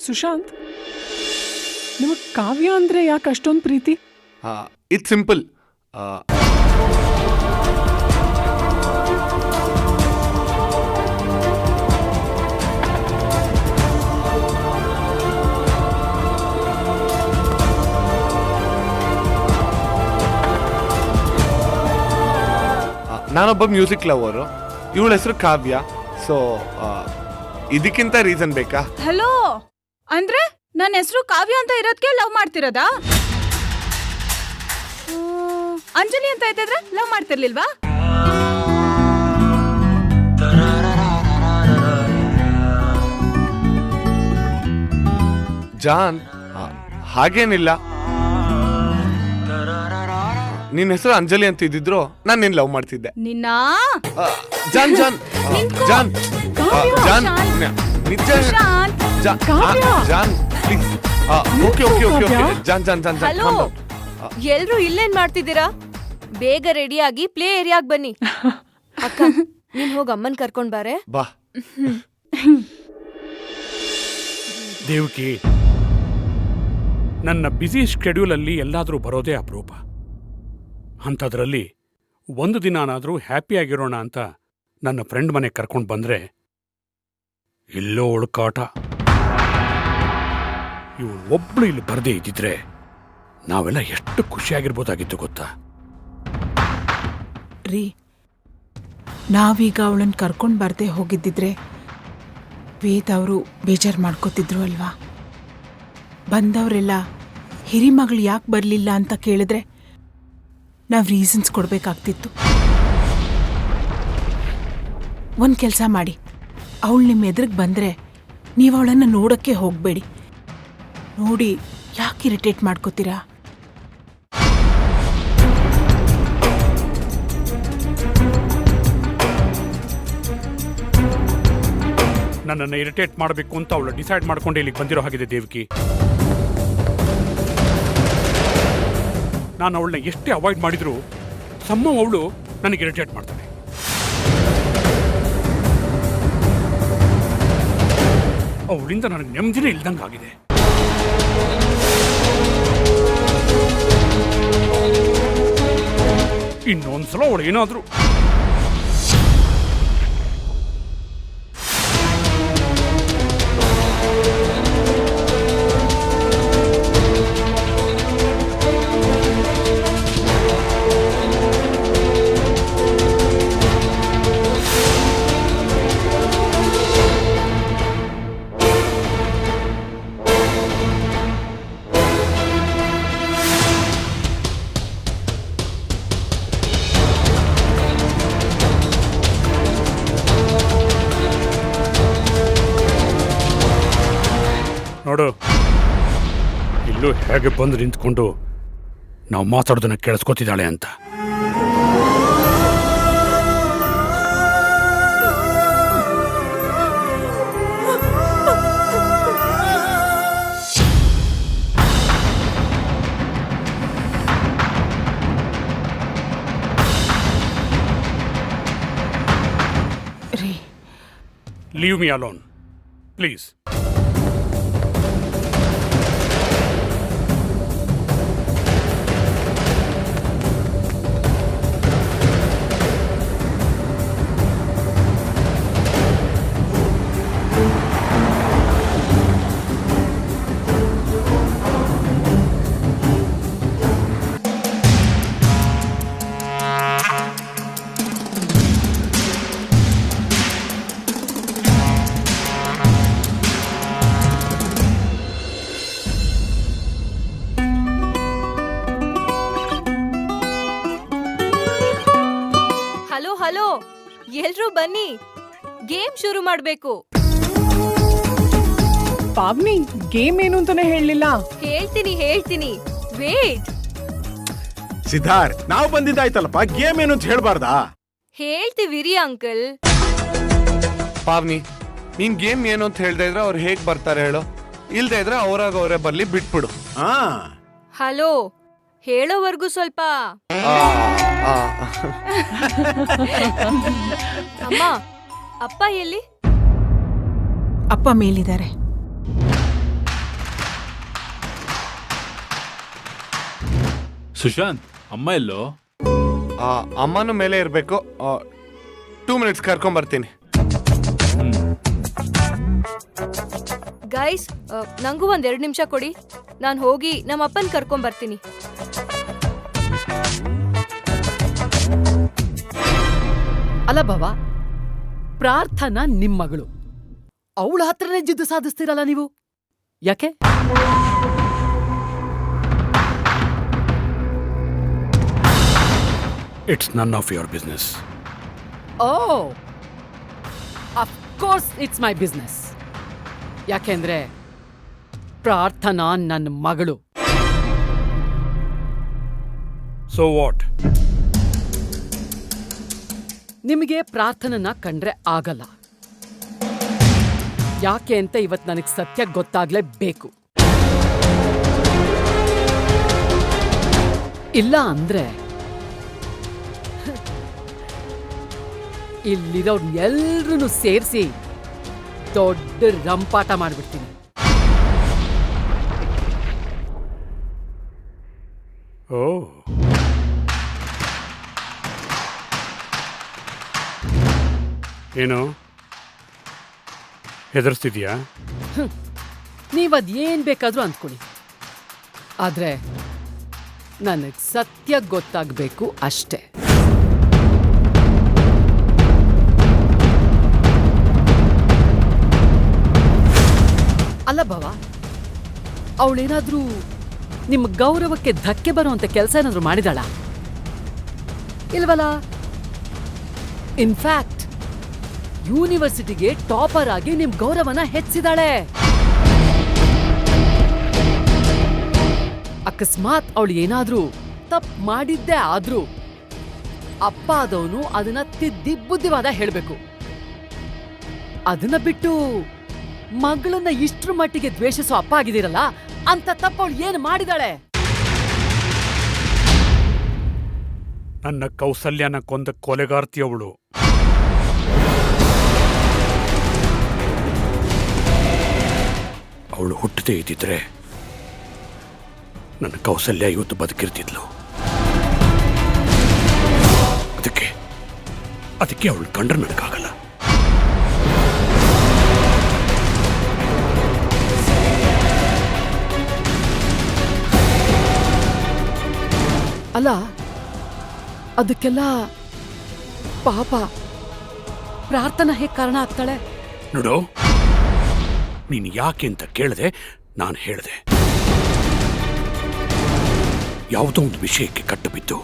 ಸುಶಾಂತ್, ನಿಮಗೆ ಕಾವ್ಯ ಅಂದ್ರೆ ಯಾಕೆ ಅಷ್ಟೊಂದು ಪ್ರೀತಿ? It's simple. ನಾನೊಬ್ಬ ಮ್ಯೂಸಿಕ್ ಲವರು, ಇವಳ ಹೆಸರು ಕಾವ್ಯ. ಸೊ ಇದಕ್ಕಿಂತ ರೀಸನ್ ಬೇಕಾ? ಹಲೋ, ಅಂದ್ರೆ ನನ್ನ ಹೆಸರು ಕಾವ್ಯ ಅಂತ ಇರೋದಕ್ಕೆ ಲವ್ ಮಾಡ್ತಿರೋದಾ? ಅಂಜಲಿ ಅಂತ ಇದ್ದಿದ್ರೆ ಲವ್ ಮಾಡ್ತಿರ್ಲಿಲ್ವಾ? ಜಾನ್, ಹಾಗೇನಿಲ್ಲ. ನಿನ್ನ ಹೆಸರು ಅಂಜಲಿ ಅಂತ ಇದ್ದಿದ್ರು ನಾನು ನಿನ್ ಲವ್ ಮಾಡ್ತಿದ್ದೆ. ನಿನ್ನ ಜಾನ್ ಜಾನ್ ಜಾನ್ ಜಾನ್ ನಿಜ ಜಾನ್ please. Okay okay okay okay ಜಾನ್ ಜಾನ್ ಜಾನ್ ಜಾನ್. ಹಲೋ, ಎಲ್ರು ಇಲ್ಲೇನ್ ಮಾಡ್ತಿದ್ದೀರಾ? ಬೇಗ ರೆಡಿ ಆಗಿ ಪ್ಲೇ ಏರಿಯಾಗ್ ಬನ್ನಿ. ಅಕ್ಕ, ನೀನ್ ಹೋಗಿ ಅಮ್ಮನ್ ಕರ್ಕೊಂಡ್ ಬಾರೆ. ಬಾ. ದೇವಕಿ, ನನ್ನ ಬ್ಯುಸಿ ಶೆಡ್ಯೂಲ್ ಅಲ್ಲಿ ಎಲ್ಲಾದ್ರೂ ಬರೋದೇ ಅಪರೂಪ. ಅಂಥದ್ರಲ್ಲಿ ಒಂದು ದಿನಾನಾದ್ರೂ ಹ್ಯಾಪಿಯಾಗಿರೋಣ ಅಂತ ನನ್ನ ಫ್ರೆಂಡ್ ಮನೆಗೆ ಕರ್ಕೊಂಡು ಬಂದ್ರೆ ಇಲ್ಲೋ ಉಳ್ಕಾಟ. ಇವಳು ಒಬ್ಳು ಇಲ್ಲಿ ಬರದೇ ಇದ್ದಿದ್ರೆ ನಾವೆಲ್ಲ ಎಷ್ಟು ಖುಷಿಯಾಗಿರ್ಬೋದಾಗಿತ್ತು ಗೊತ್ತಾ? ರೀ, ನಾವೀಗ ಅವಳನ್ನು ಕರ್ಕೊಂಡು ಬರದೆ ಹೋಗಿದ್ದಿದ್ರೆ ವೇದ ಅವರು ಬೇಜಾರು ಮಾಡ್ಕೋತಿದ್ರು ಅಲ್ವಾ? ಬಂದವರೆಲ್ಲ ಹಿರಿಮಗಳು ಯಾಕೆ ಬರಲಿಲ್ಲ ಅಂತ ಕೇಳಿದ್ರೆ ನಾವು ರೀಸನ್ಸ್ ಕೊಡಬೇಕಾಗ್ತಿತ್ತು. ಒಂದು ಕೆಲಸ ಮಾಡಿ, ಅವಳು ನಿಮ್ಮ ಎದುರಿಗೆ ಬಂದರೆ ನೀವು ಅವಳನ್ನು ನೋಡೋಕ್ಕೆ ಹೋಗಬೇಡಿ. ನೋಡಿ ಯಾಕೆ ಇರಿಟೇಟ್ ಮಾಡ್ಕೋತೀರಾ? ನನ್ನನ್ನು ಇರಿಟೇಟ್ ಮಾಡಬೇಕು ಅಂತ ಅವಳು ಡಿಸೈಡ್ ಮಾಡ್ಕೊಂಡು ಇಲ್ಲಿಗೆ ಬಂದಿರೋ ಹಾಗಿದೆ ದೇವಕಿ. ನಾನು ಅವಳನ್ನ ಎಷ್ಟೇ ಅವಾಯ್ಡ್ ಮಾಡಿದ್ರು ಸಮ್ಮ ಅವಳು ನನಗೆ ಇರಿಟೇಟ್ ಮಾಡ್ತಾಳೆ. ಅವಳಿಂದ ನನಗೆ ನೆಮ್ಮದಿನೇ ಇಲ್ದಂಗೆ ಆಗಿದೆ. ಇನ್ನೊಂದ್ಸಲ ಅವಳು ಏನಾದರೂ ನೋಡು, ಇಲ್ಲೂ ಹೇಗೆ ಬಂದು ನಿಂತ್ಕೊಂಡು ನಾವು ಮಾತಾಡೋದನ್ನ ಕೇಳಿಸ್ಕೊತಿದ್ದಾಳೆ ಅಂತ. Leave me alone please. Hello, ಎಲ್ರೂ ಬನ್ನಿ, ಗೇಮ್ ಶುರು ಮಾಡ್ಬೇಕು. ಪಾವ್ನಿ, ಗೇಮ್ ಏನು ಅಂತಾನೆ ಹೇಳಲಿಲ್ಲ. ಹೇಳ್ತೀನಿ ವೇಟ್. ಸಿದ್ಧಾರ್ಥ್, ನಾವು ಬಂದಿದ್ದಾಯ್ತಲ್ಲಪ್ಪ, ಗೇಮ್ ಏನು ಅಂತ ಹೇಳ್ಬಾರ್ದಾ? ಹೇಳ್ತೀವಿರಿ ಅಂಕಲ್. ಪಾವ್ನಿ, ನೀನ್ ಗೇಮ್ ಏನು ಅಂತ ಹೇಳ್ದೆ ಇದ್ರೆ ಅವ್ರು ಹೇಗ್ ಬರ್ತಾರೆ ಹೇಳು? ಇಲ್ದೇ ಇದ್ರೆ ಅವರಾಗ ಅವರೇ ಬರ್ಲಿ, ಬಿಟ್ಬಿಡು. ಹಲೋ, ಹೇಳೋವರೆಗೂ ಸ್ವಲ್ಪ. ಅಮ್ಮ, ಅಪ್ಪ ಎಲ್ಲಿ? ಅಪ್ಪ ಮೇಲಿದ್ದಾರೆ. ಸುಶಾಂತ್ ಅಮ್ಮ ಎಲ್ಲೋ? ಅಮ್ಮನೂ ಮೇಲೆ ಇರಬೇಕು. 2 minutes ಕರ್ಕೊಂಬರ್ತೀನಿ. ಗೈಸ್, ನಂಗೂ ಒಂದ್ 2 ನಿಮಿಷ ಕೊಡಿ. ನಾನು ಹೋಗಿ ನಮ್ಮ ಅಪ್ಪನ್ ಕರ್ಕೊಂಡ್ ಬರ್ತೀನಿ. ಅಲ್ಲ ಬಾವ, ಪ್ರಾರ್ಥನಾ ನಿಮ್ ಮಗಳು, ಅವಳ ಹತ್ರನೇ ಜಿದ್ದು ಸಾಧಿಸ್ತೀರಲ್ಲ ನೀವು, ಯಾಕೆ? It's none of your business. Oh, of course it's my business. ಯಾಕೆಂದ್ರೆ ಪ್ರಾರ್ಥನಾ ನನ್ನ ಮಗಳು. So what? ನಿಮಗೆ ಪ್ರಾರ್ಥನನ ಕಂಡ್ರೆ ಆಗಲ್ಲ. ಯಾಕೆ ಅಂತ ಇವತ್ತು ನನಗೆ ಸತ್ಯ ಗೊತ್ತಾಗ್ಲೇಬೇಕು. ಇಲ್ಲ ಅಂದ್ರೆ ಇಲ್ಲಿರೋರ್ ಎಲ್ರೂ ಸೇರಿಸಿ ದೊಡ್ಡ ರಂಪಾಟ ಮಾಡ್ಬಿಡ್ತೀನಿ. ಓ, ಏನು ಹೆದರ್ಸ್ತಿದ್ಯಾ? ನೀವದ್ ಏನ್ ಬೇಕಾದ್ರೂ ಅಂದ್ಕೊಳ್ಳಿ, ಆದ್ರೆ ನನಗ್ ಸತ್ಯ ಗೊತ್ತಾಗ್ಬೇಕು ಅಷ್ಟೇ. ಅಲ್ಲ ಬಾವ, ಅವಳೇನಾದ್ರೂ ನಿಮ್ಮ ಗೌರವಕ್ಕೆ ಧಕ್ಕೆ ಬರುವಂತ ಕೆಲಸ ಏನಾದ್ರೂ ಮಾಡಿದಾಳ? ಇಲ್ವಲ್ಲ. ಇನ್ಫ್ಯಾಕ್ಟ್ ಯೂನಿವರ್ಸಿಟಿಗೆ ಟಾಪರ್ ಆಗಿ ನಿಮ್ ಗೌರವನ ಹೆಚ್ಚಿದಾಳೆ. ಅಕಸ್ಮಾತ್ ಅವಳು ಏನಾದ್ರೂ ತಪ್ಪು ಮಾಡಿದ್ದೇ ಆದ್ರೂ ಅಪ್ಪ ಆದವನು ಅದನ್ನ ತಿದ್ದಿ ಬುದ್ಧಿವಾದ ಹೇಳ್ಬೇಕು. ಅದನ್ನ ಬಿಟ್ಟು ಮಗಳನ್ನ ಇಷ್ಟ್ರ ಮಟ್ಟಿಗೆ ದ್ವೇಷಿಸೋ ಅಪ್ಪ ಆಗಿದ್ದೀರಲ್ಲ, ಅಂತ ತಪ್ಪು ಅವಳು ಏನು ಮಾಡಿದಾಳೆ? ನನ್ನ ಕೌಸಲ್ಯನ ಕೊಂದ ಕೊಲೆಗಾರ್ತಿಯವಳು. ಅವಳು ಹುಟ್ಟದೇ ಇದ್ದಿದ್ರೆ ನನ್ನ ಕೌಸಲ್ಯ ಇವತ್ತು ಬದುಕಿರ್ತಿದ್ಲು. ಅದಕ್ಕೆ ಅವಳು ಕಂಡ್ರೆ ನನಗಾಗಲ್ಲ. ಅಲ್ಲ, ಅದಕ್ಕೆಲ್ಲ ಪಾಪ ಪ್ರಾರ್ಥನಾ ಹೇಗೆ ಕಾರಣ ಆಗ್ತಾಳೆ? ನೋಡು, ನೀನು ಯಾಕೆ ಅಂತ ಕೇಳದೆ ನಾನು ಹೇಳಿದೆ. ಯಾವುದೋ ಒಂದು ವಿಷಯಕ್ಕೆ ಕಟ್ಟು ಬಿದ್ದು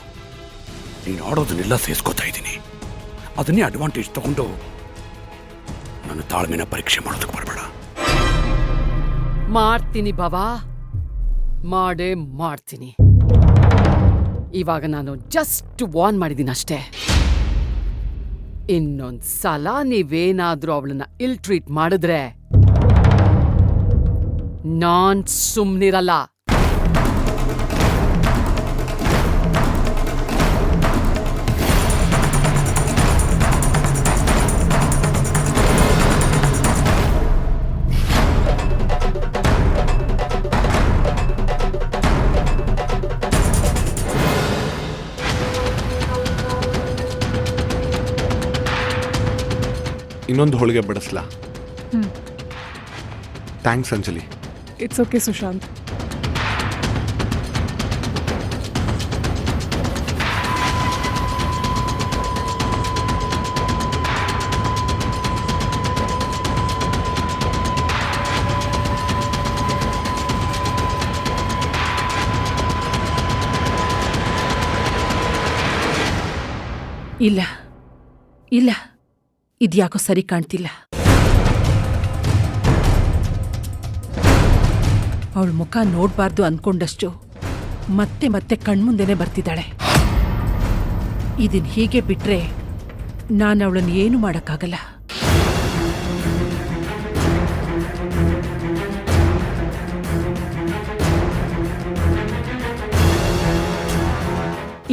ನೀನು ಆಡೋದನ್ನೆಲ್ಲ ಸೇರಿಸ್ಕೋತಾ ಇದ್ದೀನಿ. ಅದನ್ನೇ ಅಡ್ವಾಂಟೇಜ್ ತಗೊಂಡು ನನ್ನ ತಾಳ್ಮೆನ ಪರೀಕ್ಷೆ ಮಾಡೋದಕ್ಕೆ ಬರಬೇಡ. ಮಾಡ್ತೀನಿ ಬಾವಾ, ಮಾಡೇ ಮಾಡ್ತೀನಿ. ಇವಾಗ ನಾನು ಜಸ್ಟ್ ವಾರ್ನ್ ಮಾಡಿದ್ದೀನಿ ಅಷ್ಟೇ. ಇನ್ನೊಂದ್ಸಲ ನೀವೇನಾದ್ರೂ ಅವಳನ್ನ ಇಲ್ ಟ್ರೀಟ್ ಮಾಡಿದ್ರೆ ನಾನ್ ಸುಮ್ನಿರಲ್ಲ. ಇನ್ನೊಂದು ಹೋಳಿಗೆ ಬಡಿಸ್ಲಾ? Thanks Anjali. It's okay Sushant. ಇಲ್ಲ ಇಲ್ಲ, ಇದ್ಯಾಕೋ ಸರಿ ಕಾಣ್ತಿಲ್ಲ. ಅವಳ ಮುಖ ನೋಡ್ಬಾರ್ದು ಅನ್ಕೊಂಡಷ್ಟು ಮತ್ತೆ ಮತ್ತೆ ಕಣ್ಮುಂದೆನೆ ಬರ್ತಿದ್ದಾಳೆ. ಇದನ್ ಹೀಗೆ ಬಿಟ್ರೆ ನಾನು ಅವಳನ್ನು ಏನು ಮಾಡಕ್ಕಾಗಲ್ಲ.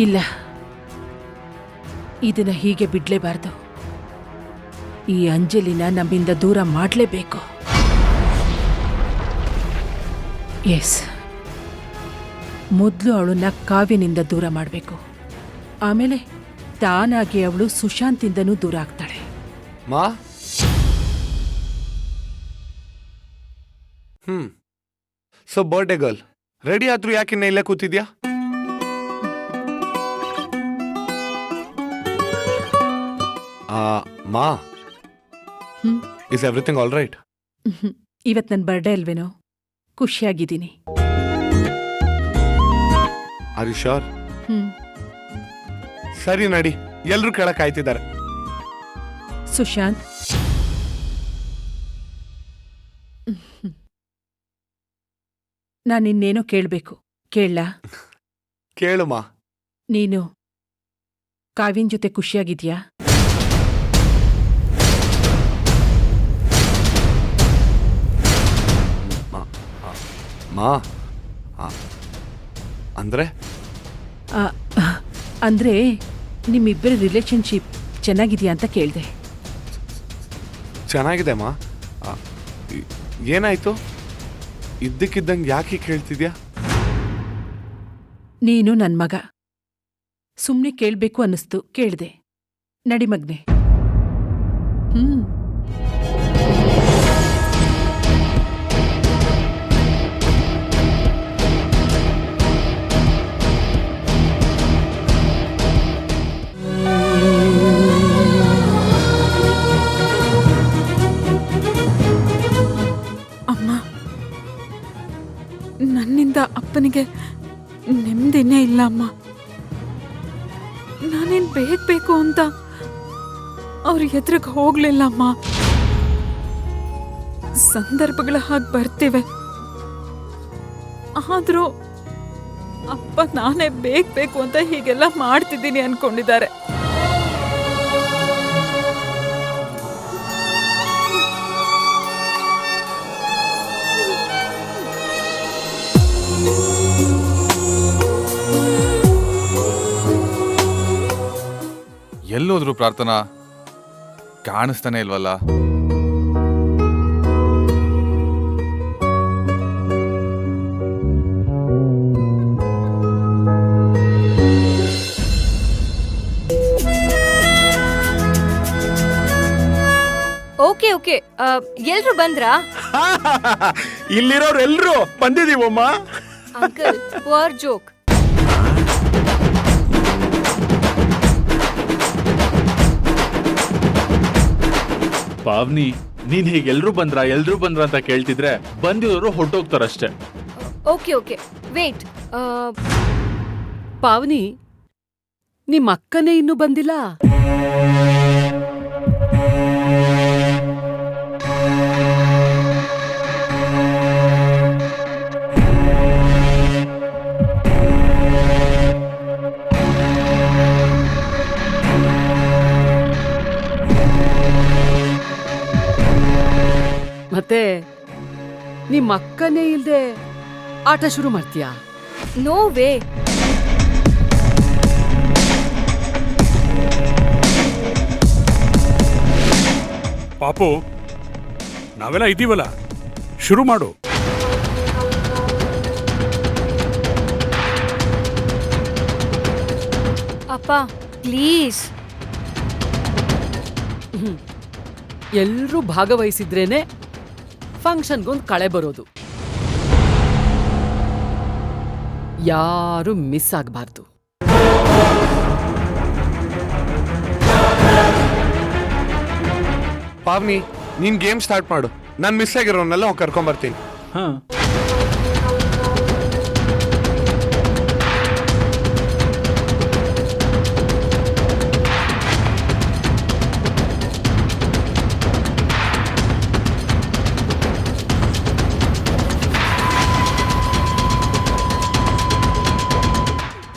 ಇಲ್ಲ, ಇದನ್ನ ಹೀಗೆ ಬಿಡ್ಲೇಬಾರ್ದು. ಈ ಅಂಜಲಿನ ನಮ್ಮಿಂದ ದೂರ ಮಾಡಲೇಬೇಕು. ಎಸ್, ಮೊದಲು ಅವಳನ್ನ ಕಾವ್ಯನಿಂದ ದೂರ ಮಾಡಬೇಕು. ಆಮೇಲೆ ತಾನಾಗಿ ಅವಳು ಸುಶಾಂತಿಂದನೂ ದೂರ ಆಗ್ತಾಳೆ. ಮಾ ಸೊ ಬರ್ಡೇ ಗರ್ಲ್ ರೆಡಿ ಆದ್ರೂ ಯಾಕಿನ್ನ ಇಲ್ಲೇ ಕೂತಿದ್ಯಾ? ಮಾ ಇಸ್ ಎವ್ರಿಥಿಂಗ್ ಆಲ್ ರೈಟ್? ಇವತ್ತು ನನ್ನ ಬರ್ಡೇ ಅಲ್ವೇನೋ, ಖುಷಿಯಾಗಿದ್ದೀನಿ. Are you sure? ಹ್ಮ್. ಸರಿ ನಡಿ, ಎಲ್ರೂ ಕೆಳಗೆ ಕಾಯ್ತಿದ್ದಾರೆ. ಸುಶಾಂತ್, ನಾನಿನ್ನೇನೋ ಕೇಳಬೇಕು, ಕೇಳಲಾ? ಕೇಳು ಮಾ. ನೀನು ಕಾವ್ಯನ್ ಜೊತೆ ಖುಷಿಯಾಗಿದ್ಯಾ? ಮಾ ಅಂದ್ರೆ ಅಂದ್ರೆ ನಿಮ್ಮಿಬ್ಬರ ರಿಲೇಶನ್ಶಿಪ್ ಚೆನ್ನಾಗಿದ್ಯಾ ಅಂತ ಕೇಳಿದೆ. ಚೆನ್ನಾಗಿದೆ ಮಾ. ಏನಾಯ್ತು? ಇದ್ದಕ್ಕಿದ್ದಂಗೆ ಯಾಕೆ ಕೇಳ್ತಿದ್ಯಾ? ನೀನು ನನ್ ಮಗ, ಸುಮ್ನೆ ಕೇಳ್ಬೇಕು ಅನ್ನಿಸ್ತು, ಕೇಳ್ದೆ. ನಡಿ ಮಗ್ನೆ. ಅಮ್ಮ, ನನ್ನಿಂದ ಅಪ್ಪನಿಗೆ ನೆಮ್ಮದಿನೇ ಇಲ್ಲ ಅಮ್ಮ. ನಾನೇನ್ ಬೇಕು ಅಂತ ಅವ್ರ ಎದುರಿಗೆ ಹೋಗ್ಲಿಲ್ಲ ಅಮ್ಮ. ಸಂದರ್ಭಗಳ ಹಾಗೆ ಬರ್ತಿವೆ, ಆದ್ರೂ ಅಪ್ಪ ನಾನೇ ಬೇಕು ಅಂತ ಹೀಗೆಲ್ಲ ಮಾಡ್ತಿದ್ದೀನಿ ಅನ್ಕೊಂಡಿದ್ದಾರೆ. ಎಲ್ಲೋದ್ರು ಪ್ರಾರ್ಥನಾ? ಕಾಣಿಸ್ತಾನೆ ಇಲ್ವಲ್ಲ. ಓಕೆ ಓಕೆ, ಎಲ್ರು ಬಂದ್ರಾ? ಇಲ್ಲಿರೋರು ಎಲ್ರು ಬಂದಿದೀವಮ್ಮ. Uncle, poor joke. ಪಾವ್ನಿ, ನೀನ್ ಹೀಗೆ ಎಲ್ರು ಬಂದ್ರ ಅಂತ ಕೇಳ್ತಿದ್ರೆ ಬಂದಿರೋರು ಹೊರಟೋಗ್ತಾರಷ್ಟೇ. Okay okay, wait. ಪಾವನಿ, ನಿಮ್ಮ ಅಕ್ಕನೇ ಇನ್ನೂ ಬಂದಿಲ್ಲ? ಮತ್ತೆ ನಿಮ್ಮ ಅಕ್ಕನೇ ಇಲ್ದೆ ಆಟ ಶುರು ಮಾಡ್ತೀಯಾ? No way. ಪಾಪು, ನಾವೆಲ್ಲ ಇದ್ದೀವಲ್ಲ, ಶುರು ಮಾಡು. ಅಪ್ಪ ಪ್ಲೀಸ್. ಎಲ್ರೂ ಭಾಗವಹಿಸಿದ್ರೇನೆ ಫಂಕ್ಷನ್ಗೊಂದು ಕಳೆ ಬರೋದು. ಯಾರು ಮಿಸ್ ಆಗಬಾರ್ದು. ಪಾವ್ನಿ, ನೀನ್ ಗೇಮ್ ಸ್ಟಾರ್ಟ್ ಮಾಡು. ನಾನು ಮಿಸ್ ಆಗಿರೋನೆಲ್ಲ ಕರ್ಕೊಂಬರ್ತೀನಿ. ಹಾ,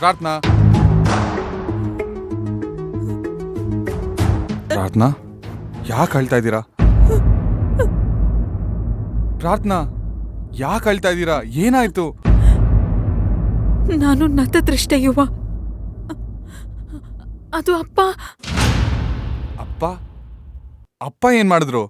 ಪ್ರಾರ್ಥನಾ, ಪ್ರಾರ್ಥನಾ, ಯಾಕೆ ಅಳ್ತಾ ಇದ್ದೀರಾ? ಪ್ರಾರ್ಥನಾ, ಯಾಕೆ ಅಳ್ತಾ ಇದ್ದೀರಾ? ಏನಾಯ್ತು? ನಾನು ನತದೃಷ್ಟ ಯುವ. ಅದು ಅಪ್ಪ. ಅಪ್ಪ? ಅಪ್ಪ ಏನ್ ಮಾಡಿದ್ರು?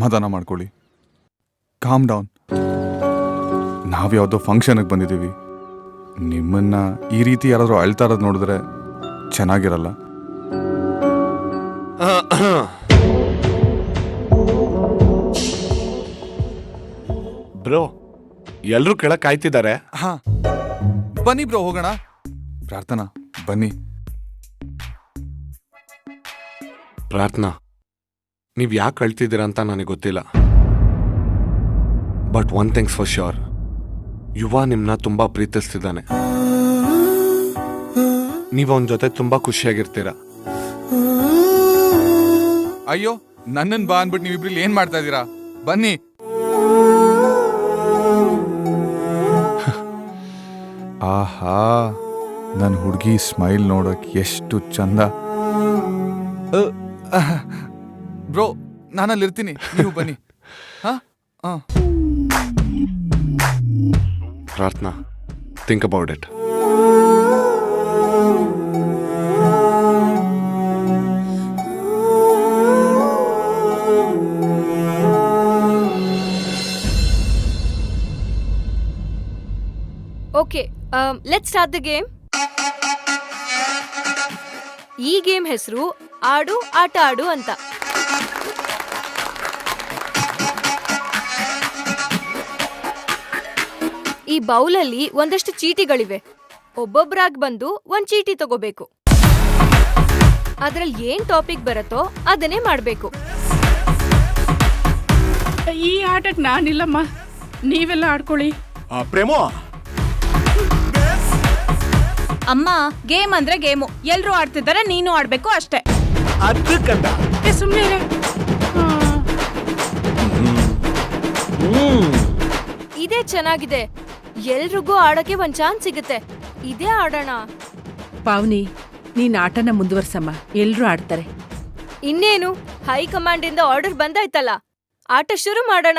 ಸಮಾಧಾನ ಮಾಡ್ಕೊಳ್ಳಿ. Calm down. ನಾವ್ಯಾವುದೋ ಫಂಕ್ಷನ್ಗೆ ಬಂದಿದ್ದೀವಿ. ನಿಮ್ಮನ್ನ ಈ ರೀತಿ ಯಾರಾದರೂ ಅಳ್ತಾ ಇರೋದು ನೋಡಿದ್ರೆ ಚೆನ್ನಾಗಿರಲ್ಲ. ಬ್ರೋ, ಎಲ್ರೂ ಕೆಳಗೆ ಕಾಯ್ತಿದ್ದಾರೆ. ಹಾ, ಬನ್ನಿ ಬ್ರೋ, ಹೋಗೋಣ. ಪ್ರಾರ್ಥನಾ, ಬನ್ನಿ. ಪ್ರಾರ್ಥನಾ, ನೀವ್ ಯಾಕೆ ಅಳ್ತಿದ್ದೀರಾ ಅಂತ ನನಗೆ ಗೊತ್ತಿಲ್ಲ. But one things for sure, ಯುವ ನಿಮ್ನ ತುಂಬಾ ಪ್ರೀತಿಸ್ತಿದ್ದಾನೆ. ನೀವು ಅವನ ಜೊತೆ ತುಂಬಾ ಖುಷಿಯಾಗಿರ್ತೀರ. ಅಯ್ಯೋ, ನನ್ನನ್ನು ಬಾ ಅಂದ್ಬಿಟ್ಟು ನೀವಿಬ್ರಲ್ಲಿ ಏನ್ ಮಾಡ್ತಾ ಇದ್ದೀರಾ? ಬನ್ನಿ. ಆಹಾ, ನನ್ನ ಹುಡುಗಿ ಸ್ಮೈಲ್ ನೋಡಕ್ ಎಷ್ಟು ಚಂದ. ಬ್ರೋ, ನಾನಲ್ಲಿರ್ತೀನಿ, ನೀವು ಬನ್ನಿ. ಪ್ರಾರ್ಥನಾ, think about it. Okay, let's start the game. ಈ ಗೇಮ್ ಹೆಸರು ಆಡು ಆಟ ಆಡು ಅಂತ. ಈ ಬೌಲಲ್ಲಿ ಒಂದಷ್ಟು ಚೀಟಿಗಳಿವೆ. ಒಬ್ಬೊಬ್ಬರಾಗಿ ಬಂದು ಒಂದ್ ಚೀಟಿ ತಗೋಬೇಕು. ಅದ್ರಲ್ಲಿ ಏನ್ ಟಾಪಿಕ್ ಬರುತ್ತೋ ಅದನ್ನೇ ಮಾಡ್ಬೇಕು. ಈ ಆಟಕ್ಕೆ ನಾನಿಲ್ಲಮ್ಮ, ನೀವೆಲ್ಲ ಆಡ್ಕೊಳ್ಳಿ. ಪ್ರೇಮೋ, ಅಮ್ಮ, ಗೇಮ್ ಅಂದ್ರೆ ಗೇಮು. ಎಲ್ರು ಆಡ್ತಿದ್ದಾರೆ, ನೀನು ಆಡ್ಬೇಕು ಅಷ್ಟೇ. ಅದಕ್ಕಂದ ಸುಮ್ಮನೆ ಇದೇ ಚೆನ್ನಾಗಿದೆ. ಎಲ್ರಿಗೂ ಆಡಕ್ಕೆ ಒಂದ್ ಚಾನ್ಸ್ ಸಿಗುತ್ತೆ. ಇದೇ ಆಡೋಣ. ಪಾವ್ನಿ, ನೀನ್ ಆಟನ ಮುಂದುವರ್ಸಮ್ಮ, ಎಲ್ರು ಆಡ್ತಾರೆ. ಇನ್ನೇನು, ಹೈಕಮಾಂಡ್ ಇಂದ ಆರ್ಡರ್ ಬಂದಾಯ್ತಲ್ಲ, ಆಟ ಶುರು ಮಾಡೋಣ.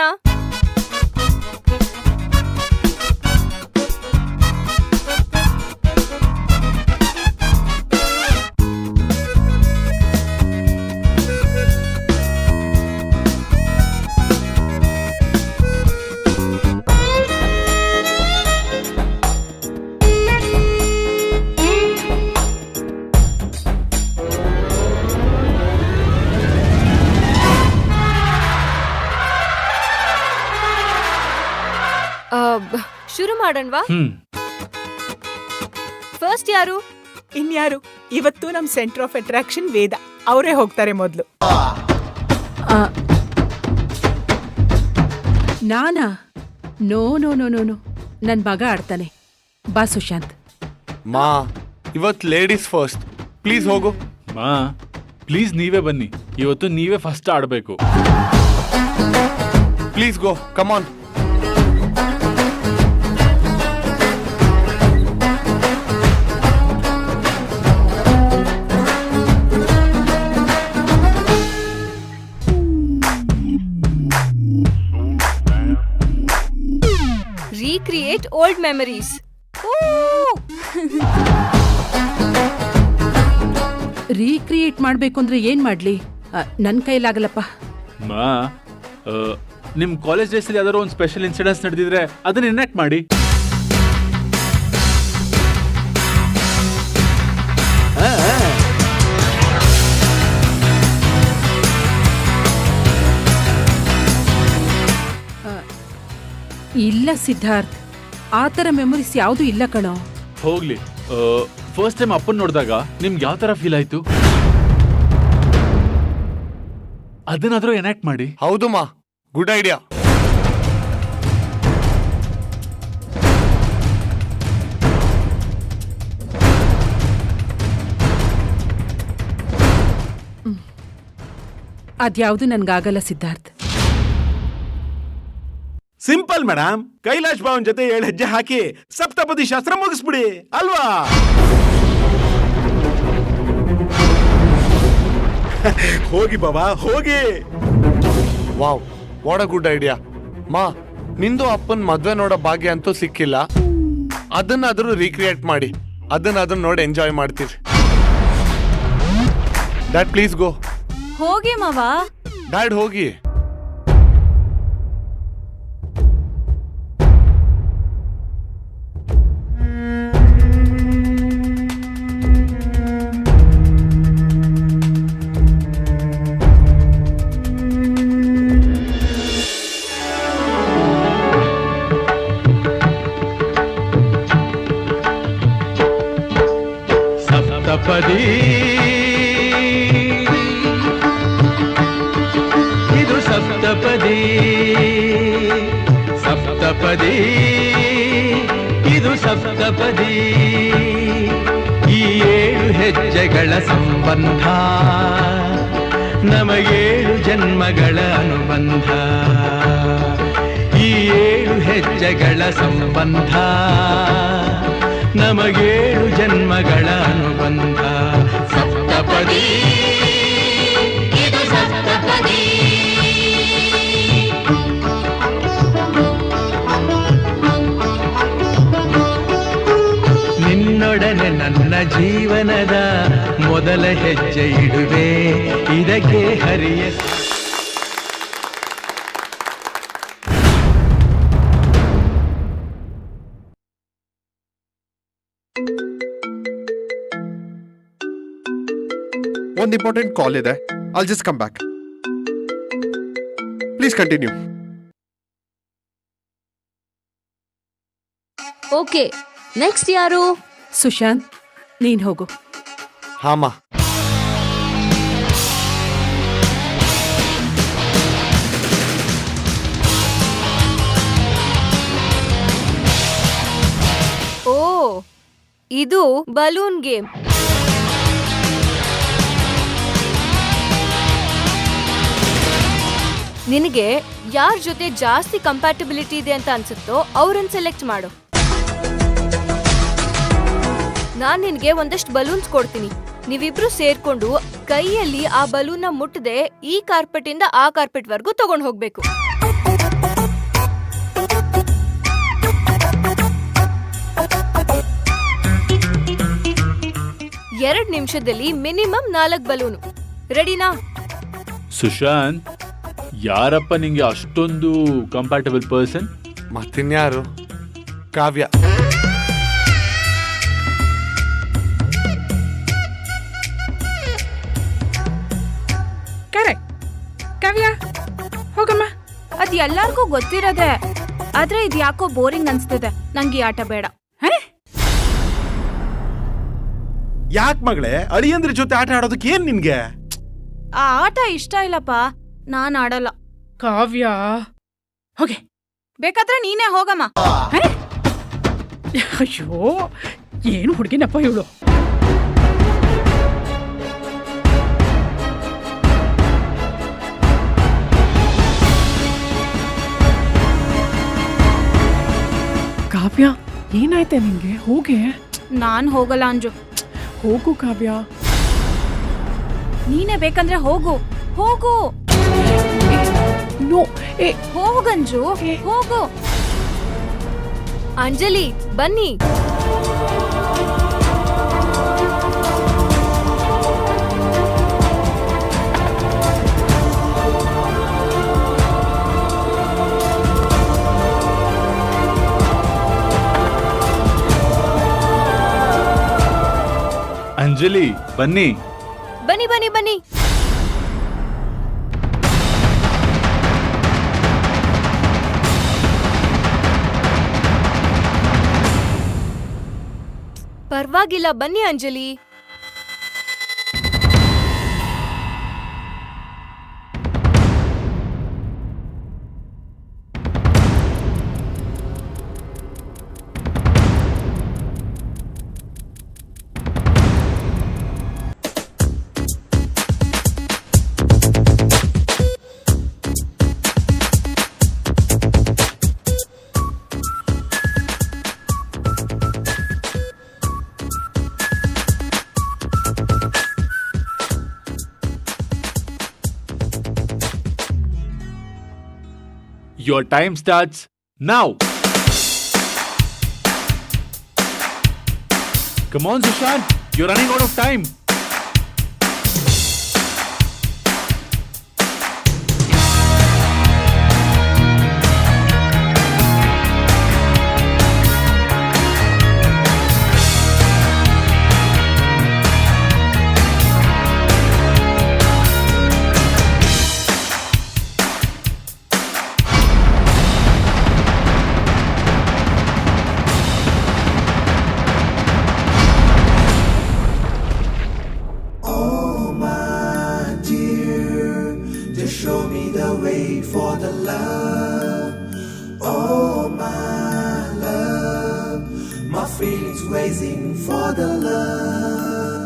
ಶುರು ಮಾಡೋಣವಾ? ಫಸ್ಟ್ ಯಾರು? ಇನ್ಯಾರು? ಇವತ್ತು ನಮ್ ಸೆಂಟರ್ ಆಫ್ ಅಟ್ರಾಕ್ಷನ್ ವೇದ, ಅವರೇ ಹೋಗ್ತಾರೆ ಮೊದಲು. ನಾನಾ? No no no no no, ನನ್ ಮಗ ಆಡ್ತಾನೆ. ಬಾ ಸುಶಾಂತ್. ಮಾ, ಇವತ್ತು ಲೇಡೀಸ್ ಫಸ್ಟ್, ಪ್ಲೀಸ್ ಹೋಗು. ಮಾ, ಪ್ಲೀಸ್ ನೀವೇ ಬನ್ನಿ. ಇವತ್ತು ನೀವೇ ಫಸ್ಟ್ ಆಡಬೇಕು. Please go, come on. Recreate old memories. Recreate ಮಾಡ್ಬೇಕು ಅಂದ್ರೆ ಏನ್ ಮಾಡ್ಲಿ? ನನ್ ಕೈಲಾಗಲ್ಲಪ್ಪ. ಮಾ, ನಿಮ್ ಕಾಲೇಜ್ ಡೇಸಲ್ಲಿ ಯಾವ್ದಾದ್ರು ಒಂದು ಸ್ಪೆಷಲ್ ಇನ್ಸಿಡೆನ್ಸ್ ನಡೆದಿದ್ರೆ ಅದನ್ನ ಎನಾಕ್ಟ್ ಮಾಡಿ. ಇಲ್ಲ ಸಿದ್ಧಾರ್ಥ್, ಆ ಥರ ಮೆಮೊರೀಸ್ ಯಾವುದು ಇಲ್ಲ ಕಣೋ. ಹೋಗ್ಲಿ, ಫಸ್ಟ್ ಟೈಮ್ ಅಪ್ಪನ್ ನೋಡಿದಾಗ ನಿಮ್ಗೆ ಯಾವ ತರ ಫೀಲ್ ಆಯ್ತು? ಅದನ್ನಾದ್ರೂ ಎನಾಕ್ಟ್ ಮಾಡಿ. ಹೌದು ಮಾ, ಗುಡ್ ಐಡಿಯಾ. ಅದ್ಯಾವುದು ನನ್ಗಾಗಲ್ಲ ಸಿದ್ಧಾರ್ಥ್. ಸಿಂಪಲ್ ಮೇಡಮ್, ಕೈಲಾಶ್ ಬಾವನ್ ಜೊತೆ 7 ಹೆಜ್ಜೆ ಹಾಕಿ ಸಪ್ತಪದಿ ಶಾಸ್ತ್ರ ಮುಗಿಸ್ಬಿಡಿ ಅಲ್ವಾ? ಹೋಗಿ ಬಾಬಾ, ಹೋಗಿ. Wow, what a good idea. ಮಾ, ನಿಂದು ಅಪ್ಪನ್ ಮದ್ವೆ ನೋಡೋ ಭಾಗ್ಯ ಅಂತೂ ಸಿಕ್ಕಿಲ್ಲ. ಅದನ್ನಾದ್ರೂ ರೀಕ್ರಿಯೇಟ್ ಮಾಡಿ, ಅದನ್ನಾದ್ರೂ ನೋಡಿ ಎಂಜಾಯ್ ಮಾಡ್ತೀರಿ. Dad please go. ಹೋಗಿ ಮಾವ. ಡ್ಯಾಡ್ ಹೋಗಿ. ಸಪ್ತಪದಿ ಇದು ಸಪ್ತಪದಿ ಸಪ್ತಪದಿ ಇದು ಸಪ್ತಪದಿ ಈ 7 ಹೆಜ್ಜೆಗಳ ಸಂಬಂಧ ನಮಗೇಳು ಜನ್ಮಗಳ ಅನುಬಂಧ ಈ 7 ಹೆಜ್ಜೆಗಳ ಸಂಬಂಧ ನಮಗೇಳು ಜನ್ಮಗಳ ಅನುಬಂಧ ಸಪ್ತಪದಿ ಇದು ಸಪ್ತಪದಿ ನಿನ್ನೊಡನೆ ನನ್ನ ಜೀವನದ ಮೊದಲ ಹೆಜ್ಜೆ ಇಡುವೆ ಇದಕ್ಕೆ ಹರಿಯ ಒಂದು ಇಂಪಾರ್ಟೆಂಟ್ ಕಾಲ್ ಇದೆ. I'll just come back. Please continue. Okay, next ಯಾರು? ಸುಶಾಂತ್, ನೀನ್ ಹೋಗು. ಹಾಮ. ಓ, ಇದು ಬಲೂನ್ ಗೇಮ್. ನಿನಗೆ ಯಾರ ಜೊತೆ ಜಾಸ್ತಿ ಕಂಪ್ಯಾಟಿಬಿಲಿಟಿ ಇದೆ ಅಂತ ಅನ್ಸುತ್ತೋ ಅವ್ರನ್ನ ಸೆಲೆಕ್ಟ್ ಮಾಡು. ನಾನ್ ನಿನ್ಗೆ ಒಂದಷ್ಟು ಬಲೂನ್ಸ್ ಕೊಡ್ತೀನಿ. ನೀವಿಬ್ರು ಸೇರ್ಕೊಂಡು ಕೈಯಲ್ಲಿ ಆ ಬಲೂನ್ನ ಮುಟ್ಟದೆ ಈ ಕಾರ್ಪೆಟ್ ಇಂದ ಆ ಕಾರ್ಪೆಟ್ ವರ್ಗೂ ತಗೊಂಡ್ ಹೋಗ್ಬೇಕು. ಎರಡು ನಿಮಿಷದಲ್ಲಿ ಮಿನಿಮಮ್ 4 ಬಲೂನು. ರೆಡಿನಾ? ಸುಶಾಂತ್, ಯಾರಪ್ಪ ನಿಂಗೆ ಅಷ್ಟೊಂದು ಕಂಪ್ಯಾಟಬಲ್ ಪರ್ಸನ್? ಮತ್ತಿನ್ಯಾರು? ಕಾವ್ಯ. ಕರೆಕ್ಟ್. ಕಾವ್ಯ, ಹೋಗಮ್ಮ. ಅದ್ ಎಲ್ಲಾರ್ಗೂ ಗೊತ್ತಿರೋದೆ, ಆದ್ರೆ ಇದ್ ಯಾಕೋ ಬೋರಿಂಗ್ ಅನ್ಸ್ತಿದೆ. ನಂಗೆ ಈ ಆಟ ಬೇಡ. ಯಾಕೆ ಮಗಳೇ, ಅಳಿಯಂದ್ರ ಜೊತೆ ಆಟ ಆಡೋದಕ್ಕೆ ಏನ್ ನಿನ್ಗೆ? ಆ ಆಟ ಇಷ್ಟ ಇಲ್ಲಪ್ಪ, ನಾನ್ ಆಡಲ್ಲ. ಕಾವ್ಯ, ಹೋಗೆ. ಬೇಕಾದ್ರೆ ನೀನೇ ಹೋಗಮ್ಮ. ಅಯ್ಯೋ, ಏನು ಹುಡುಗಿನಪ್ಪ ಇವಳು. ಕಾವ್ಯ, ಏನಾಯ್ತೆ ನಿಂಗೆ? ಹೋಗೆ. ನಾನ್ ಹೋಗಲ್ಲ ಅಂಜು. ಹೋಗು ಕಾವ್ಯ. ನೀನೇ ಬೇಕಂದ್ರೆ ಹೋಗು. ಹೋಗು. ನೋ. ಹೋಗಂಜು, ಹೋಗು. ಅಂಜಲಿ, ಬನ್ನಿ. ಅಂಜಲಿ, ಬನ್ನಿ. ಬನ್ನಿ ಬನ್ನಿ ಬನ್ನಿ. ಪರವಾಗಿಲ್ಲ, ಬನ್ನಿ Anjali. Your time starts now. Come on, Sushant. You're running out of time.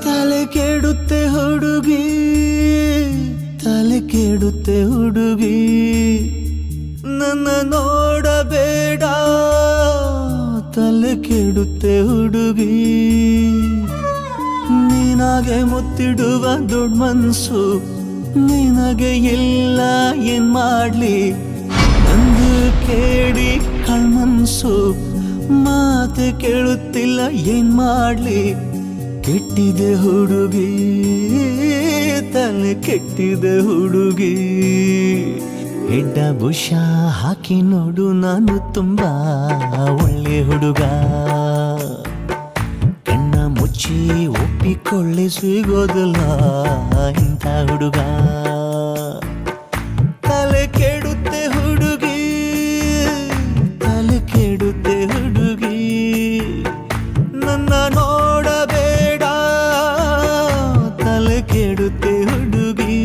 ತಲೆ ಕೆಡುತ್ತೆ ಹುಡುಗಿ, ತಲೆ ಕೆಡುತ್ತೆ ಹುಡುಗಿ, ನನ್ನ ನೋಡಬೇಡ, ತಲೆ ಕೆಡುತ್ತೆ ಹುಡುಗಿ. ನಿನಗೆ ಮುತ್ತಿಡುವ ದೊಡ್ಡ ಮನ್ಸು ನಿನಗೆ ಇಲ್ಲ, ಏನ್ ಮಾಡ್ಲಿ? ನಂದು ಕೇಳಿ ಕಳ್ಮನ್ಸು ಮಾತೆ ಕೇಳುತ್ತಿಲ್ಲ, ಏನ್ ಮಾಡ್ಲಿ? ಕೆಟ್ಟಿದೆ ಹುಡುಗಿ, ತಲೆ ಕೆಟ್ಟಿದೆ ಹುಡುಗಿ. ಹೆಡ್ಡ ಬುಷ ಹಾಕಿ ನೋಡು, ನಾನು ತುಂಬಾ ಒಳ್ಳೆ ಹುಡುಗ. ಕಣ್ಣ ಮುಚ್ಚಿ ಒಪ್ಪಿಕೊಳ್ಳಿ, ಸಿಗೋದಿಲ್ಲ ಇಂಥ ಹುಡುಗ. ತಲೆ ಕೆಡುತ್ತೆ ಹುಡುಗಿ, ತಲೆ ಕೆಡುತ್ತೆ ಹುಡುಗಿ, ನನ್ನ ನೋಡಬೇಡ, ತಲೆ ಕೆಡುತ್ತೆ ಹುಡುಗಿ.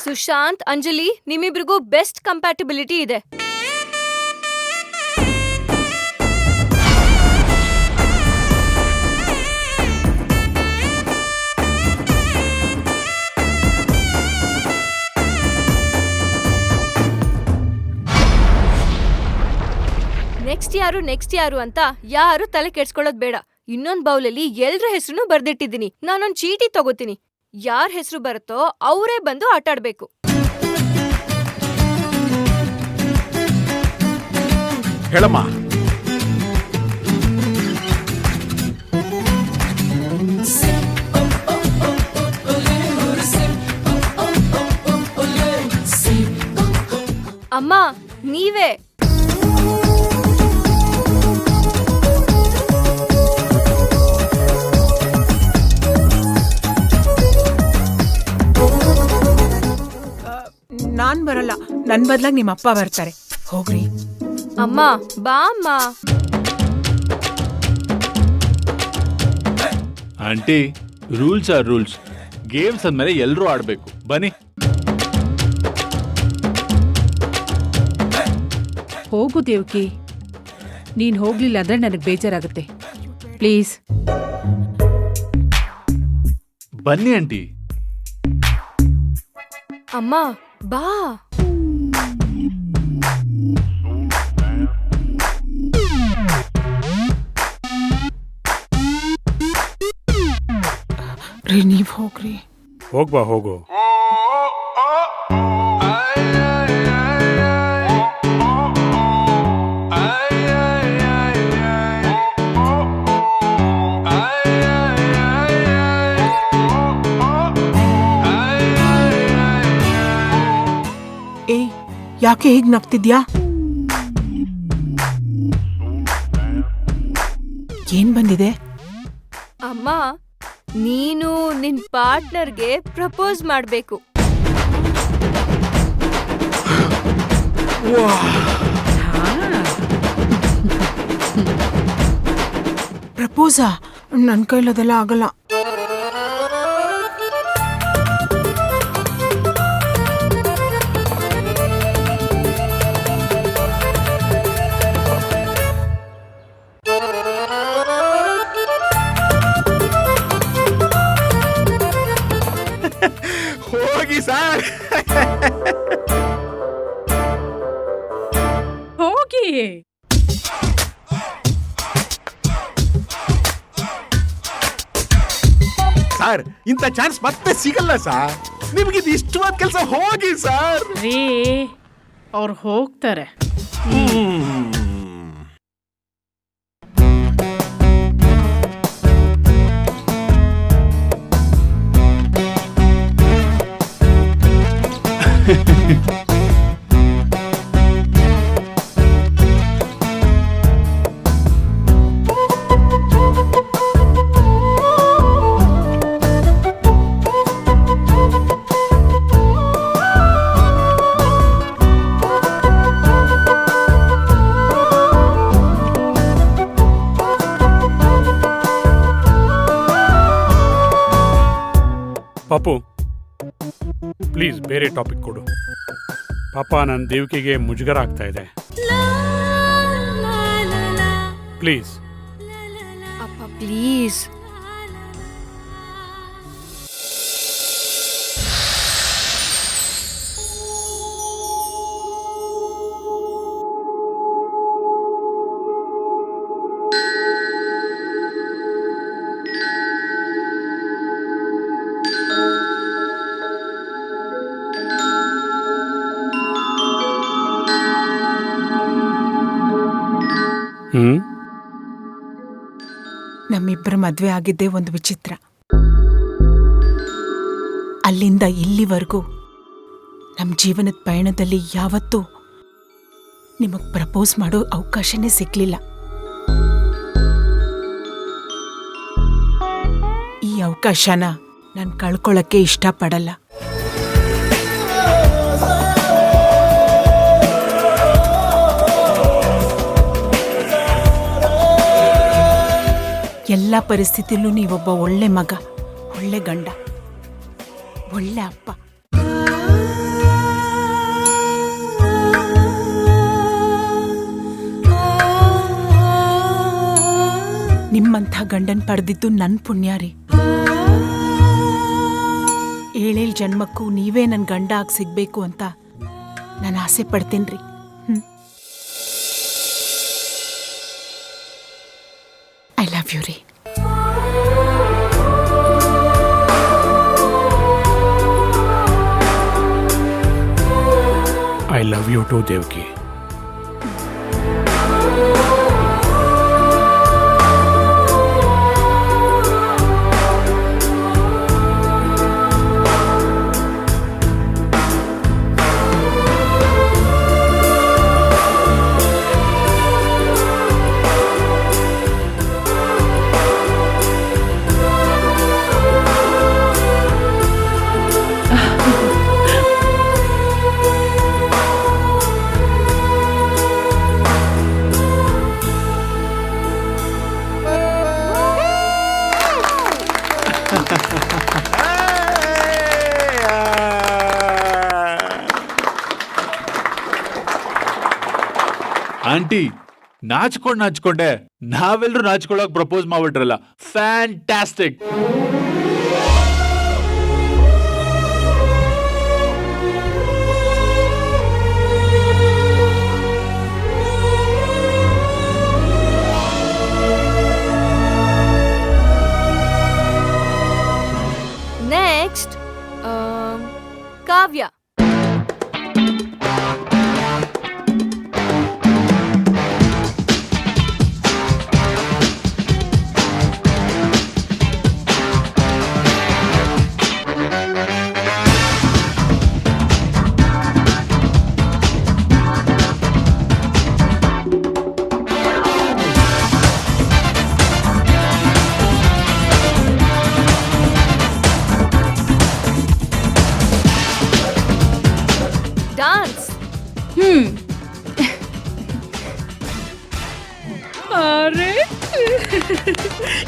ಸುಶಾಂತ್, ಅಂಜಲಿ, ನಿಮ್ಮಿಬ್ರಿಗೂ ಬೆಸ್ಟ್ ಕಂಪ್ಯಾಟಿಬಿಲಿಟಿ ಇದೆ. ನೆಕ್ಸ್ಟ್ ಯಾರು ಅಂತ ಯಾರು ತಲೆ ಕೆಡ್ಸ್ಕೊಳ್ಳೋದ್ ಬೇಡ. ಇನ್ನೊಂದ್ ಬೌಲಲ್ಲಿ ಎಲ್ರ ಹೆಸರು ಬರ್ದಿಟ್ಟಿದ್ದೀನಿ. ನಾನೊಂದ್ ಚೀಟಿ ತಗೋತೀನಿ. ಯಾರ್ ಹೆಸರು ಬರುತ್ತೋ ಅವರೇ ಬಂದು ಆಟಾಡ್ಬೇಕು. ಹೇಳಮ್ಮ. ಅಮ್ಮ, ನೀವೇ. ನಾನ್ ಬರಲ್ಲ, ನನ್ ಬದ್ಲಾಗ್ ನಿಮ್ಮ ಅಪ್ಪ ಬರ್ತಾರೆ. ಹೋಗ್ರಿ. ಅಮ್ಮ, ಬಾ ಅಮ್ಮ. Aunty, rules are rules. Games ಅಂದ್ಮೇಲೆ ಎಲ್ಲರೂ ಆಡ್ಬೇಕು. ಬನ್ನಿ. ಹೋಗು ದೇವ್ಕಿ, ನೀನ್ ಹೋಗ್ಲಿಲ್ಲ ಅಂದ್ರೆ ನನಗೆ ಬೇಜಾರಾಗುತ್ತೆ. ಪ್ಲೀಸ್ ಬನ್ನಿ ಆಂಟಿ. ಅಮ್ಮ, ಬಾ. ರೀ, ನೀವ್ ಹೋಗ್ರಿ. ಹೋಗ್ಬಾ, ಹೋಗು. ಏ, ಯಾಕೆ ಹೀಗ್ ನಗ್ತಿದ್ಯಾ? ಏನ್ ಬಂದಿದೆ? ಅಮ್ಮ, ನೀನು ನಿನ್ ಪಾರ್ಟ್ನರ್ಗೆ ಪ್ರಪೋಸ್ ಮಾಡ್ಬೇಕು. ಪ್ರಪೋಸಾ? ನನ್ ಕೈಲದೆಲ್ಲ ಆಗಲ್ಲ. ಹೋಗಿ ಸರ್, ಹೋಗಿ. ಸರ್, ಇಂಥ ಚಾನ್ಸ್ ಮತ್ತೆ ಸಿಗಲ್ಲ ಸರ್. ನಿಮ್ಗಿದು ಇಷ್ಟವಾದ ಕೆಲಸ. ಹೋಗಿ ಸರ್. ರೀ, ಅವ್ರು ಹೋಗ್ತಾರೆ. ಪಾಪು ಪ್ಲೀಸ್ ಬೇರೆ ಟಾಪಿಕ್ ಕೊಡು. ಪಾಪ ನನ್ನ ದೇವಿಕೆಗೆ ಮುಜುಗರ ಆಗ್ತಾ ಇದೆ. ಪ್ಲೀಸ್ ಅಪ್ಪ ಪ್ಲೀಸ್. ನಮ್ಮಿಬ್ಬರ ಮದ್ವೆ ಆಗಿದ್ದೇ ಒಂದು ವಿಚಿತ್ರ. ಅಲ್ಲಿಂದ ಇಲ್ಲಿವರೆಗೂ ನಮ್ಮ ಜೀವನದ ಪಯಣದಲ್ಲಿ ಯಾವತ್ತೂ ನಿಮಗ್ ಪ್ರಪೋಸ್ ಮಾಡೋ ಅವಕಾಶನೇ ಸಿಗ್ಲಿಲ್ಲ. ಈ ಅವಕಾಶನ ನಾನು ಕಳ್ಕೊಳ್ಳೋಕ್ಕೆ ಇಷ್ಟಪಡಲ್ಲ. ಎಲ್ಲ ಪರಿಸ್ಥಿತಿಯಲ್ಲೂ ನೀವೊಬ್ಬ ಒಳ್ಳೆ ಮಗ, ಒಳ್ಳೆ ಗಂಡ, ಒಳ್ಳೆ ಅಪ್ಪ. ನಿಮ್ಮಂಥ ಗಂಡನ್ ಪಡೆದಿದ್ದು ನನ್ನ ಪುಣ್ಯ ರೀ. 7 ಜನ್ಮಕ್ಕೂ ನೀವೇ ನನ್ನ ಗಂಡ ಆಗಿ ಸಿಗ್ಬೇಕು ಅಂತ ನಾನು ಆಸೆ ಪಡ್ತೇನ್ರಿ. ಐ ಲವ್ ಯು ರೀ. I love you too Devaki. Aunty ನಾಚ್ಕೊಂಡೆ ನಾವೆಲ್ಲರೂ ನಾಚ್ಕೊಳ್ಳೋಕೆ ಪ್ರಪೋಸ್ ಮಾಡ್ಬಿಟ್ರಲ್ಲ. ಫ್ಯಾಂಟಾಸ್ಟಿಕ್. ನೆಕ್ಸ್ಟ್ ಕಾವ್ಯ. ಡಾನ್ಸ್. ಅರೆ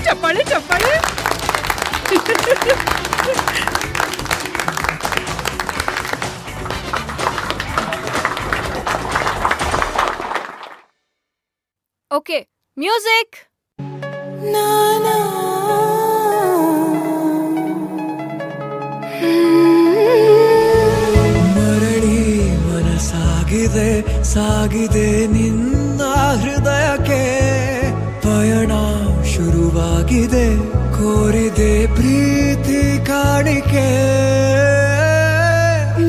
ಚಪ್ಪಾಳೆ ಚಪ್ಪಾಳೆ. Okay, music. ಮರಳಿ ಮನಸಾಗಿದೆ ಸಾಗಿದೆ ನಿನ್ನ ಹೃದಯಕ್ಕೆ, ಪಯಣ ಶುರುವಾಗಿದೆ ಕೋರಿದೆ ಪ್ರೀತಿ ಕಾಣಿಕೆ.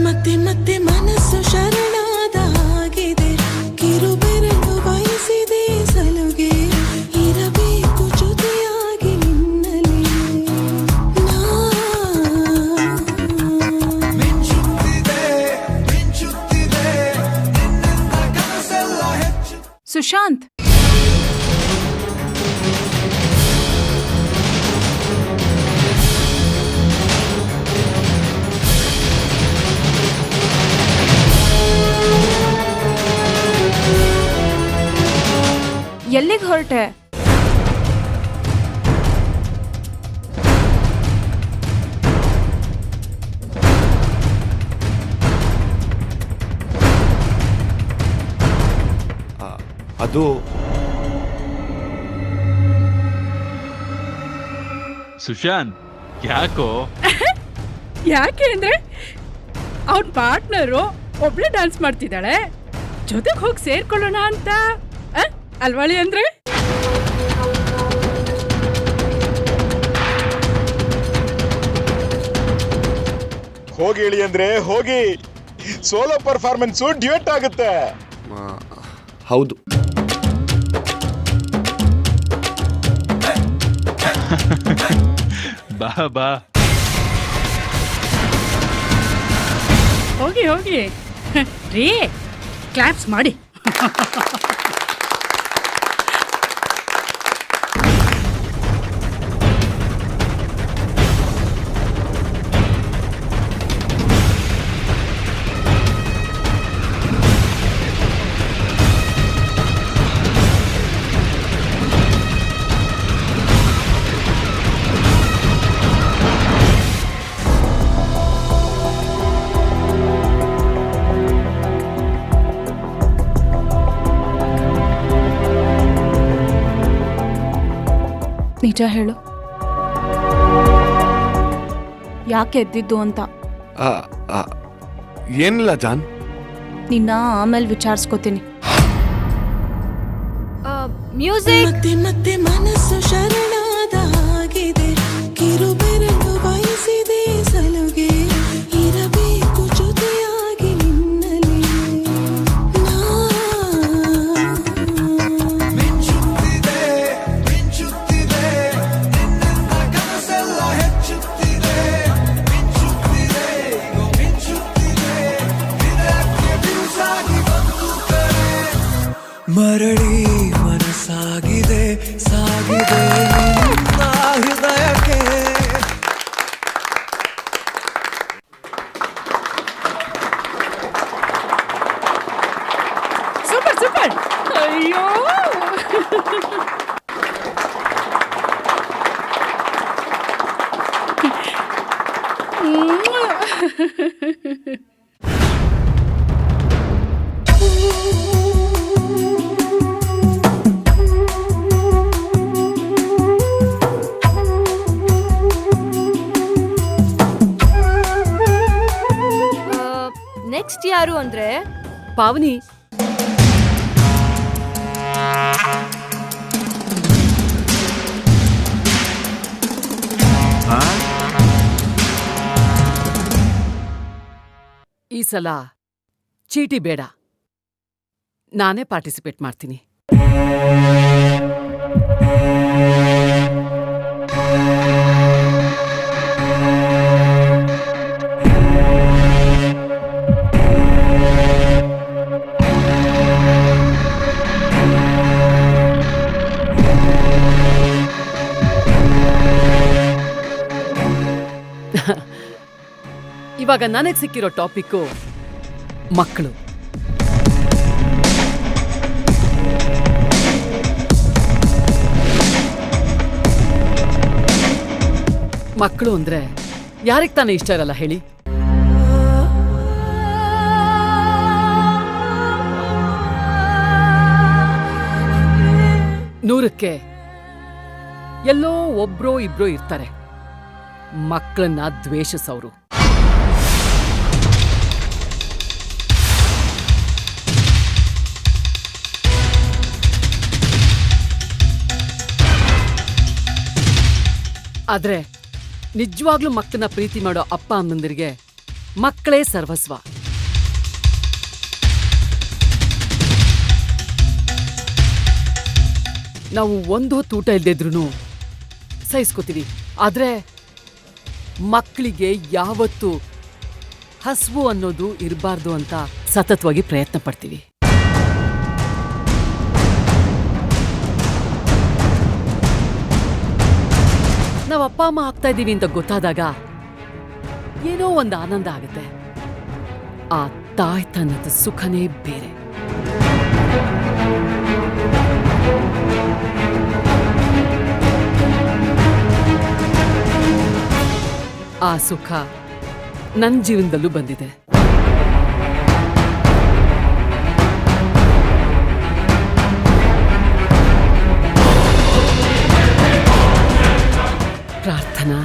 ಮತ್ತೆ ಮತ್ತೆ ಮನಸ್ಸು ಶರಣಾದ ಹಾಗಿದೆ, ಕಿರುಬೆರಳು ಬಯಸಿದೆ ಸಲುಗೆ, ಇರಬೇಕು ಜೊತೆಯಾಗಿ ನಿನ್ನಲ್ಲಿ. ಸುಶಾಂತ್, ಎಲ್ಲಿಗೆ ಹೊರಟೆ? ಅದು ಸುಶಾಂತ್, ಯಾಕೋ? ಯಾಕೆ ಅಂದ್ರೆ ಅವ್ರ ಪಾರ್ಟ್ನರು ಒಬ್ಳೆ ಡ್ಯಾನ್ಸ್ ಮಾಡ್ತಿದ್ದಾಳೆ, ಜೊತೆಗೆ ಹೋಗಿ ಸೇರ್ಕೊಳ್ಳೋಣ ಅಂತ ಅಲ್ವಾಳಿ ಅಂದ್ರೆ. ಹೋಗಿ ಹೇಳಿ ಅಂದ್ರೆ ಹೋಗಿ, ಸೋಲೋ ಪರ್ಫಾರ್ಮೆನ್ಸು ಡ್ಯೂಯೆಟ್ ಆಗುತ್ತೆ. ಹೌದು. ಬಾ ಬಾ, ಹೋಗಿ ಹೋಗಿ ರೀ, ಕ್ಲಾಪ್ಸ್ ಮಾಡಿ. ನಿಜ ಹೇಳು, ಯಾಕೆ ಎದ್ದಿದ್ದು ಅಂತ. ಏನಿಲ್ಲ ಜಾನ್, ನಿನ್ನ ಆಮೇಲೆ ವಿಚಾರಿಸ್ಕೋತೀನಿ. ಮ್ಯೂಸಿಕ್. ಮತ್ತೆ ಮತ್ತೆ ಮನಸ್ಸು ಶರಣಾದ ಹಾಗಿದೆ, ಕಿರುಬೆರಳು ಬಯಸಿದೆ ಸಲುಗೆ, ಇರಬೇಕು ಜೊತೆಯಾಗಿ ನಿನ್ನಲ್ಲಿ. ಮರಳಿ ಮನಸ್ಸಾಗಿದೆ ಸಾಗಿದೆ ನಿನ್ನ ಹೃದಯಕ್ಕೆ. Super super. ಅಯ್ಯೋ ನೆಕ್ಸ್ಟ್ ಯಾರು ಅಂದ್ರೆ ಪಾವನಿ. ಈ ಸಲ ಚೀಟಿ ಬೇಡ, ನಾನೇ ಪಾರ್ಟಿಸಿಪೇಟ್ ಮಾಡ್ತೀನಿ. ಇವಾಗ ನನಗೆ ಸಿಕ್ಕಿರೋ ಟಾಪಿಕ್ಕು ಮಕ್ಕಳು. ಮಕ್ಕಳು ಅಂದ್ರೆ ಯಾರಿಗೆ ತಾನೇ ಇಷ್ಟ ಇರಲ್ಲ ಹೇಳಿ? ನೂರಕ್ಕೆ ಎಲ್ಲೋ ಒಬ್ರೋ ಇಬ್ರೋ ಇರ್ತಾರೆ ಮಕ್ಕಳನ್ನ ದ್ವೇಷಿಸೋರು. ಆದ್ರೆ ನಿಜವಾಗ್ಲೂ ಮಕ್ಕಳನ್ನ ಪ್ರೀತಿ ಮಾಡೋ ಅಪ್ಪ ಅಮ್ಮಂದಿರಿಗೆ ಮಕ್ಕಳೇ ಸರ್ವಸ್ವ. ನಾವು ಒಂದು ಹೊತ್ತು ಊಟ ಇಲ್ದಿದ್ರೂ ಸಹಿಸ್ಕೋತೀವಿ, ಆದ್ರೆ ಮಕ್ಕಳಿಗೆ ಯಾವತ್ತೂ ಹಸ್ವು ಅನ್ನೋದು ಇರಬಾರ್ದು ಅಂತ ಸತತವಾಗಿ ಪ್ರಯತ್ನ ಪಡ್ತೀವಿ. ನಾವು ಅಪ್ಪ ಅಮ್ಮ ಆಗ್ತಾ ಇದ್ದೀವಿ ಅಂತ ಗೊತ್ತಾದಾಗ ಏನೋ ಒಂದು ಆನಂದ ಆಗುತ್ತೆ. ಆ ತಾಯ್ತನದ ಸುಖನೇ ಬೇರೆ. ಆ ಸುಖ ನನ್ನ ಜೀವನದಲ್ಲೂ ಬಂದಿದೆ. ಪ್ರಾರ್ಥನಾ,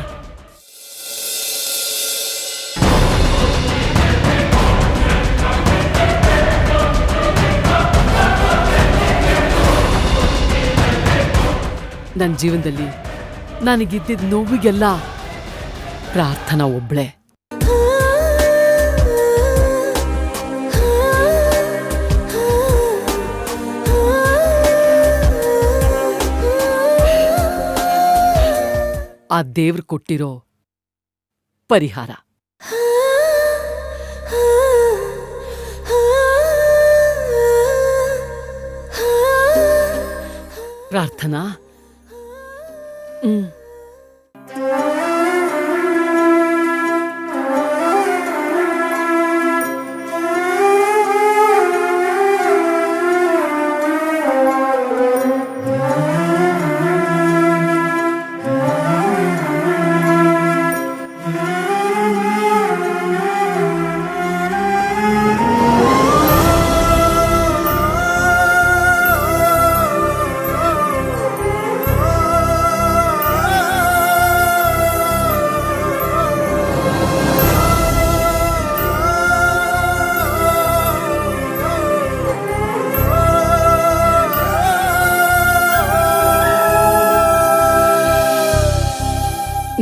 ನನ್ನ ಜೀವನದಲ್ಲಿ ನನಗಿದ್ದಿದ್ದ ನೋವಿಗೆಲ್ಲ ಪ್ರಾರ್ಥನಾ ಒಬ್ಳೆ. ಆ ದೇವ್ರು ಕೊಟ್ಟಿರೋ ಪರಿಹಾರ. ಪ್ರಾರ್ಥನಾ,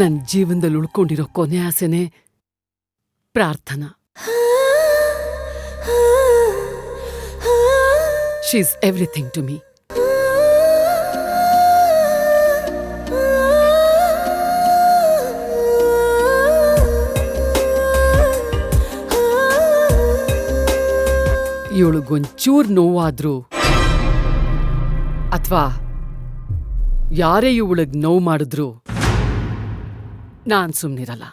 ನನ್ನ ಜೀವನದಲ್ಲಿ ಉಳ್ಕೊಂಡಿರೋ ಕೊನೆ ಆಸೆನೇ Prarthana. She is everything to me. ಇವಳಿಗೊಂಚೂರ್ ನೋವಾದ್ರೂ ಅಥವಾ ಯಾರೇ ಇವಳಿಗೆ ನೋವು ಮಾಡಿದ್ರು ನಾನ್ ಸುಮ್ನಿರಲ್ಲ.